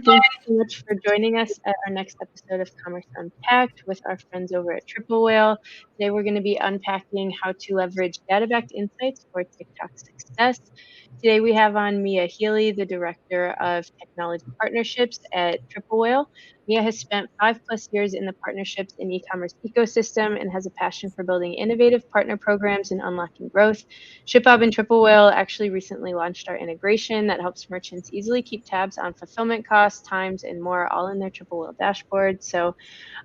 Thank you so much for joining us at our next episode of Commerce Unpacked with our friends over at Triple Whale. Today we're going to be unpacking how to leverage data-backed insights for TikTok success. Today we have on Mia Healy, the Director of Technology Partnerships at Triple Whale. Mia has spent 5+ years in the partnerships and e-commerce ecosystem and has a passion for building innovative partner programs and unlocking growth. ShipBob and Triple Whale actually recently launched our integration that helps merchants easily keep tabs on fulfillment costs, times, and more, all in their Triple Whale dashboard. So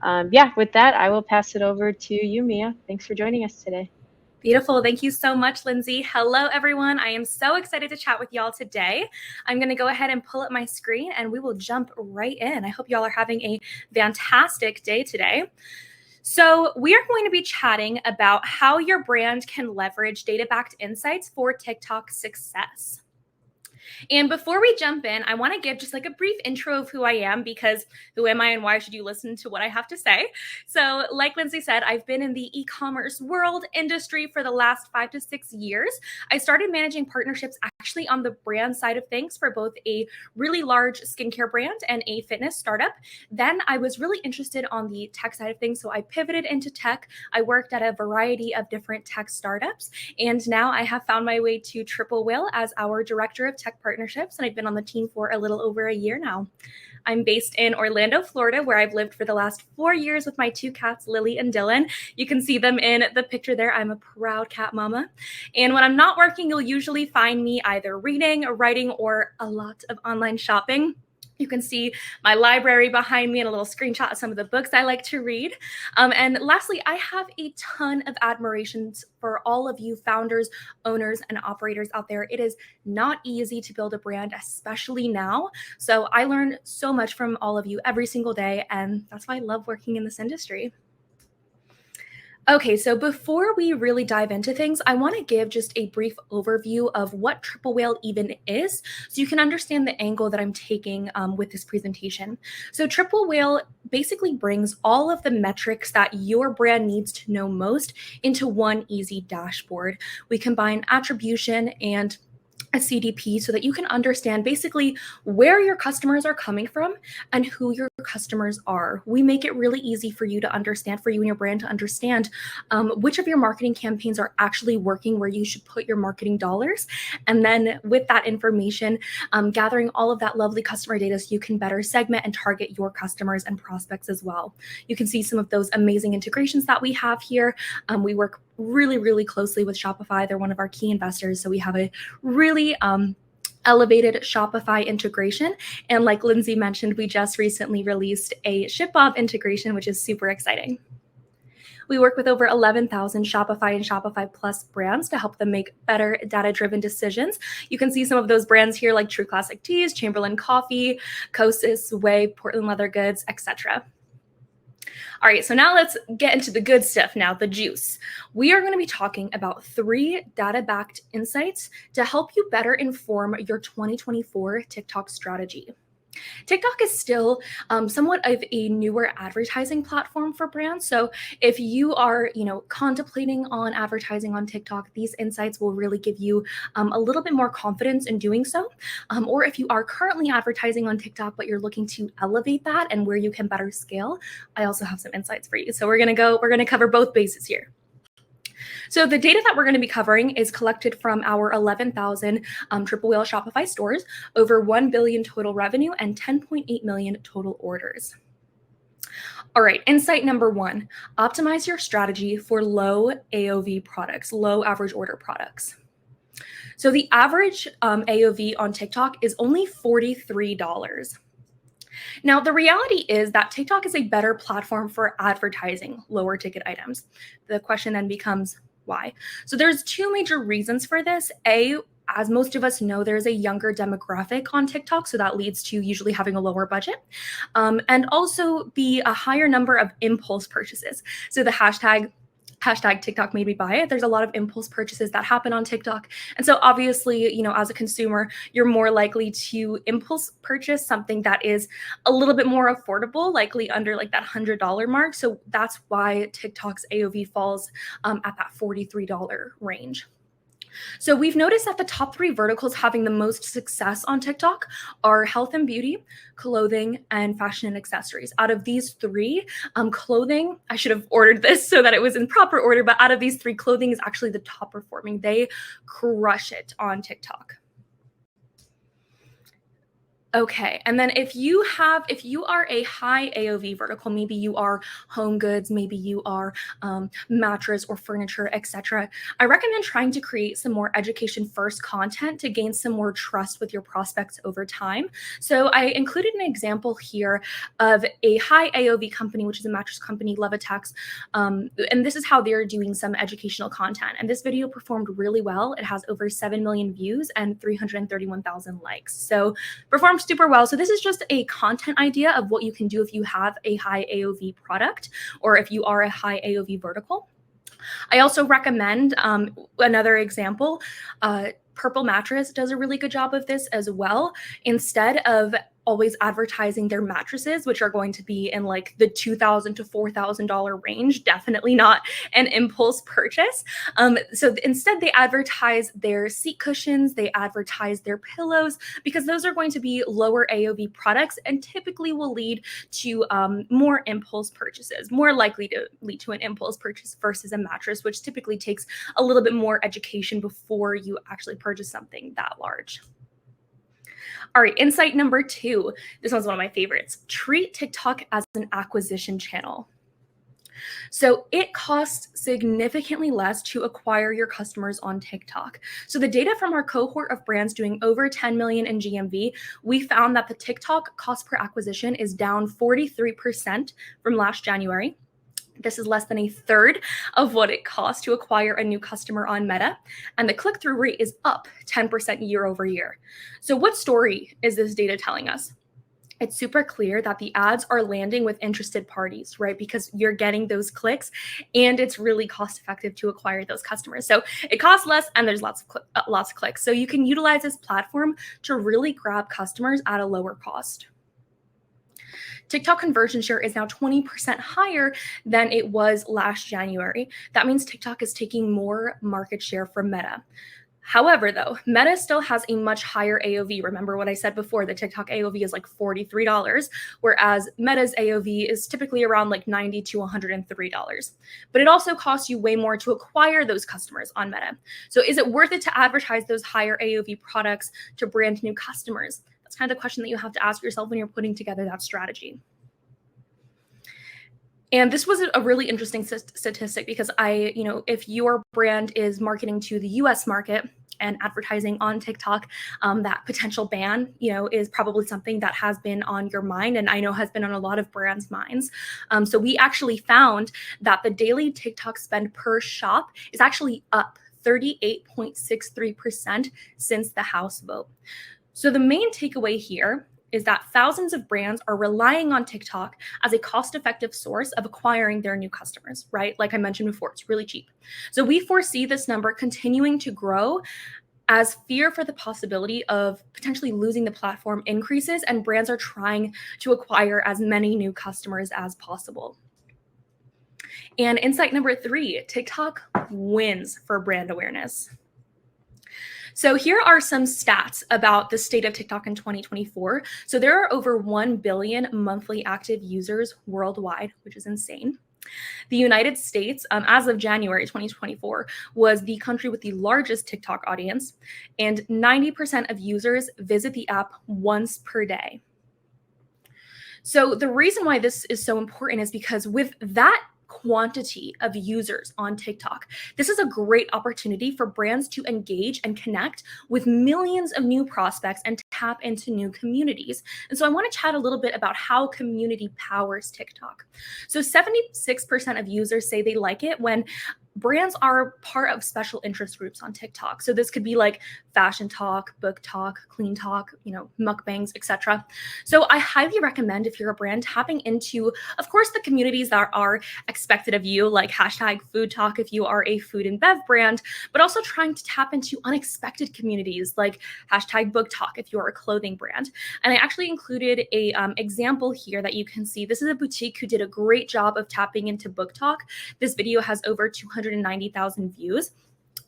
with that, I will pass it over to you, Mia. Thanks for joining us today. Beautiful. Thank you so much, Lindsay. Hello, everyone. I am so excited to chat with y'all today. I'm going to go ahead and pull up my screen and we will jump right in. I hope y'all are having a fantastic day today. So we are going to be chatting about how your brand can leverage data-backed insights for TikTok success. And before we jump in, I want to give just like a brief intro of who I am, because who am I and why should you listen to what I have to say? So like Lindsay said, I've been in the e-commerce world industry for the last 5 to 6 years. I started managing partnerships actually on the brand side of things for both a really large skincare brand and a fitness startup. Then I was really interested on the tech side of things, so I pivoted into tech. I worked at a variety of different tech startups, and now I have found my way to Triple Whale as our Director of Tech Partnerships, and I've been on the team for a little over a year now. I'm based in Orlando, Florida, where I've lived for the last 4 years with my 2 cats, Lily and Dylan. You can see them in the picture there. I'm a proud cat mama. And when I'm not working, you'll usually find me either reading, writing, or a lot of online shopping. You can see my library behind me and a little screenshot of some of the books I like to read. And lastly, I have a ton of admirations for all of you founders, owners, and operators out there. It is not easy to build a brand, especially now. So I learn so much from all of you every single day, and that's why I love working in this industry. Okay, so before we really dive into things, I want to give just a brief overview of what Triple Whale even is, so you can understand the angle that I'm taking with this presentation. So Triple Whale basically brings all of the metrics that your brand needs to know most into one easy dashboard. We combine attribution and a CDP so that you can understand basically where your customers are coming from and who your customers are. We make it really easy for you to understand, for you and your brand to understand which of your marketing campaigns are actually working, where you should put your marketing dollars. And then with that information, gathering all of that lovely customer data so you can better segment and target your customers and prospects as well. You can see some of those amazing integrations that we have here. We work really, really closely with Shopify. They're one of our key investors. So we have a really elevated Shopify integration. And like Lindsay mentioned, we just recently released a ShipBob integration, which is super exciting. We work with over 11,000 Shopify and Shopify Plus brands to help them make better data-driven decisions. You can see some of those brands here like True Classic Teas, Chamberlain Coffee, Kosas, Way, Portland Leather Goods, etc. All right, so now let's get into the good stuff now, the juice. We are going to be talking about 3 data-backed insights to help you better inform your 2024 TikTok strategy. TikTok is still somewhat of a newer advertising platform for brands. So if you are, contemplating on advertising on TikTok, these insights will really give you a little bit more confidence in doing so. Or if you are currently advertising on TikTok, but you're looking to elevate that and where you can better scale, I also have some insights for you. So we're going to cover both bases here. So the data that we're going to be covering is collected from our 11,000 Triple Whale Shopify stores, over 1 billion total revenue, and 10.8 million total orders. All right, insight number 1, optimize your strategy for low AOV products, low average order products. So the average AOV on TikTok is only $43. Now, the reality is that TikTok is a better platform for advertising lower ticket items. The question then becomes, why? So there's 2 major reasons for this. A, as most of us know, there's a younger demographic on TikTok, so that leads to usually having a lower budget. And also B, a higher number of impulse purchases. So the hashtag TikTok made me buy it. There's a lot of impulse purchases that happen on TikTok. And so obviously, as a consumer, you're more likely to impulse purchase something that is a little bit more affordable, likely under like that $100 mark. So that's why TikTok's AOV falls at that $43 range. So we've noticed that the top 3 verticals having the most success on TikTok are health and beauty, clothing, and fashion and accessories. Out of these 3, clothing, I should have ordered this so that it was in proper order, but out of these 3, clothing is actually the top performing. They crush it on TikTok. Okay, and then if you are a high AOV vertical, maybe you are home goods, maybe you are mattress or furniture, etc. I recommend trying to create some more education first content to gain some more trust with your prospects over time. So I included an example here of a high AOV company, which is a mattress company, Levitex, and this is how they're doing some educational content. And this video performed really well. It has over 7 million views and 331,000 likes. So performed super well. So this is just a content idea of what you can do if you have a high AOV product or if you are a high AOV vertical. I also recommend another example. Purple Mattress does a really good job of this as well. Instead of always advertising their mattresses, which are going to be in like the $2,000 to $4,000 range, definitely not an impulse purchase. So instead, they advertise their seat cushions, they advertise their pillows, because those are going to be lower AOV products and typically will lead to more impulse purchases, more likely to lead to an impulse purchase versus a mattress, which typically takes a little bit more education before you actually purchase something that large. All right, insight number 2. This one's one of my favorites. Treat TikTok as an acquisition channel. So it costs significantly less to acquire your customers on TikTok. So the data from our cohort of brands doing over 10 million in GMV, we found that the TikTok cost per acquisition is down 43% from last January. This is less than a third of what it costs to acquire a new customer on Meta. And the click-through rate is up 10% year over year. So what story is this data telling us? It's super clear that the ads are landing with interested parties, right? Because you're getting those clicks and it's really cost effective to acquire those customers. So it costs less and there's lots of clicks. So you can utilize this platform to really grab customers at a lower cost. TikTok conversion share is now 20% higher than it was last January. That means TikTok is taking more market share from Meta. However, though, Meta still has a much higher AOV. Remember what I said before, the TikTok AOV is like $43, whereas Meta's AOV is typically around like $90 to $103. But it also costs you way more to acquire those customers on Meta. So is it worth it to advertise those higher AOV products to brand new customers? That's kind of the question that you have to ask yourself when you're putting together that strategy. And this was a really interesting statistic because if your brand is marketing to the US market and advertising on TikTok, that potential ban, is probably something that has been on your mind and I know has been on a lot of brands' minds. So we actually found that the daily TikTok spend per shop is actually up 38.63% since the House vote. So the main takeaway here is that thousands of brands are relying on TikTok as a cost-effective source of acquiring their new customers, right? Like I mentioned before, it's really cheap. So we foresee this number continuing to grow as fear for the possibility of potentially losing the platform increases and brands are trying to acquire as many new customers as possible. And insight number 3, TikTok wins for brand awareness. So here are some stats about the state of TikTok in 2024. So there are over 1 billion monthly active users worldwide, which is insane. The United States, as of January 2024, was the country with the largest TikTok audience, and 90% of users visit the app once per day. So the reason why this is so important is because with that quantity of users on TikTok, this is a great opportunity for brands to engage and connect with millions of new prospects and tap into new communities. And so I want to chat a little bit about how community powers TikTok. So 76% of users say they like it when brands are part of special interest groups on TikTok. So this could be like fashion talk, book talk, clean talk, mukbangs, etc. So I highly recommend if you're a brand tapping into, of course, the communities that are expected of you, like hashtag food talk if you are a food and bev brand, but also trying to tap into unexpected communities like hashtag book talk if you're a clothing brand. And I actually included a example here that you can see. This is a boutique who did a great job of tapping into book talk. This video has over 290,000 views.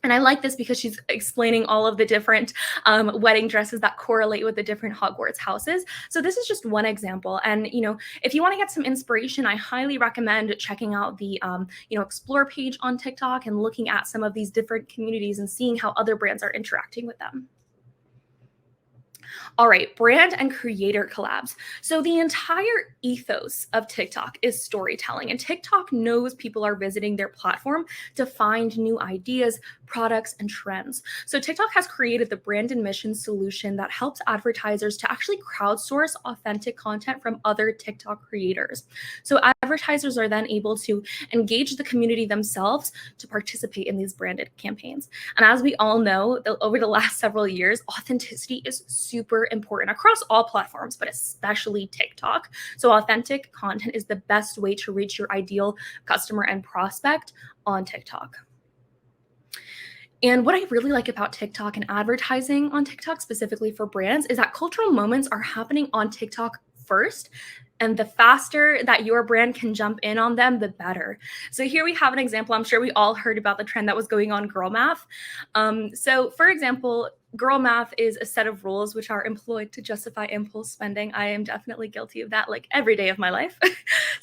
And I like this because she's explaining all of the different wedding dresses that correlate with the different Hogwarts houses. So this is just one example. And, if you want to get some inspiration, I highly recommend checking out the, Explore page on TikTok and looking at some of these different communities and seeing how other brands are interacting with them. All right, brand and creator collabs. So the entire ethos of TikTok is storytelling, and TikTok knows people are visiting their platform to find new ideas, products, and trends. So TikTok has created the brand and mission solution that helps advertisers to actually crowdsource authentic content from other TikTok creators. So advertisers are then able to engage the community themselves to participate in these branded campaigns. And as we all know, over the last several years, authenticity is super important across all platforms, but especially TikTok. So authentic content is the best way to reach your ideal customer and prospect on TikTok. And what I really like about TikTok and advertising on TikTok, specifically for brands, is that cultural moments are happening on TikTok first. And the faster that your brand can jump in on them, the better. So here we have an example. I'm sure we all heard about the trend that was going on, girl math. So for example, girl math is a set of rules which are employed to justify impulse spending. I am definitely guilty of that, like every day of my life.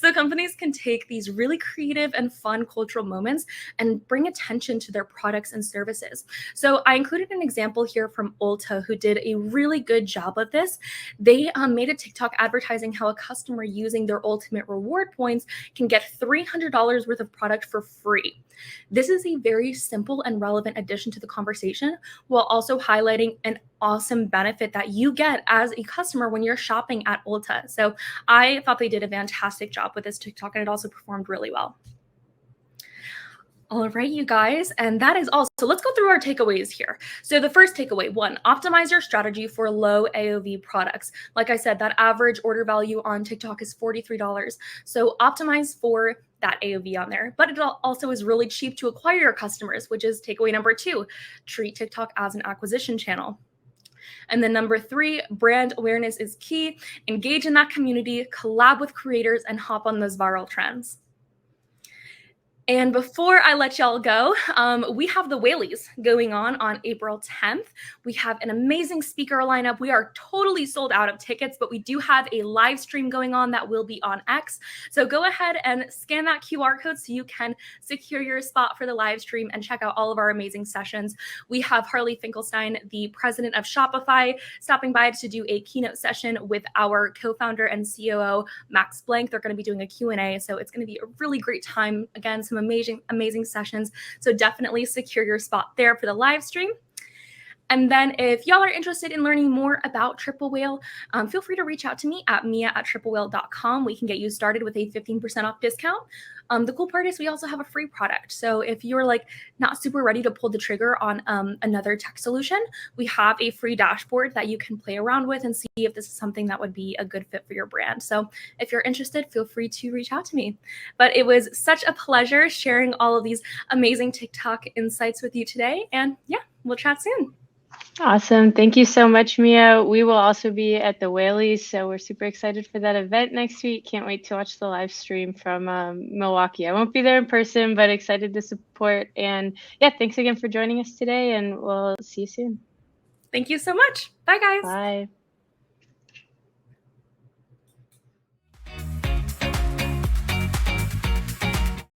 So companies can take these really creative and fun cultural moments and bring attention to their products and services. So I included an example here from Ulta, who did a really good job of this. They made a TikTok advertising how a customer using their ultimate reward points can get $300 worth of product for free. This is a very simple and relevant addition to the conversation, while also highlighting an awesome benefit that you get as a customer when you're shopping at Ulta. So I thought they did a fantastic job with this TikTok, and it also performed really well. All right, you guys, and that is all. So let's go through our takeaways here. So the first takeaway, 1, optimize your strategy for low AOV products. Like I said, that average order value on TikTok is $43. So optimize for that AOV on there. But it also is really cheap to acquire your customers, which is takeaway number 2, treat TikTok as an acquisition channel. And then number 3, brand awareness is key. Engage in that community, collab with creators, and hop on those viral trends. And before I let y'all go, we have the Whaleys going on April 10th. We have an amazing speaker lineup. We are totally sold out of tickets, but we do have a live stream going on that will be on X. So go ahead and scan that QR code so you can secure your spot for the live stream and check out all of our amazing sessions. We have Harley Finkelstein, the president of Shopify, stopping by to do a keynote session with our co-founder and COO, Max Blank. They're going to be doing a Q&A, so it's going to be a really great time. Again, some amazing sessions. So definitely secure your spot there for the live stream. And then if y'all are interested in learning more about Triple Whale, feel free to reach out to me at mia@triplewhale.com. We can get you started with a 15% off discount. The cool part is we also have a free product. So if you're like not super ready to pull the trigger on another tech solution, we have a free dashboard that you can play around with and see if this is something that would be a good fit for your brand. So if you're interested, feel free to reach out to me. But it was such a pleasure sharing all of these amazing TikTok insights with you today. And yeah, we'll chat soon. Awesome. Thank you so much, Mia. We will also be at the Whaleys, so we're super excited for that event next week. Can't wait to watch the live stream from Milwaukee. I won't be there in person, but excited to support. And yeah, thanks again for joining us today, and we'll see you soon. Thank you so much. Bye, guys. Bye.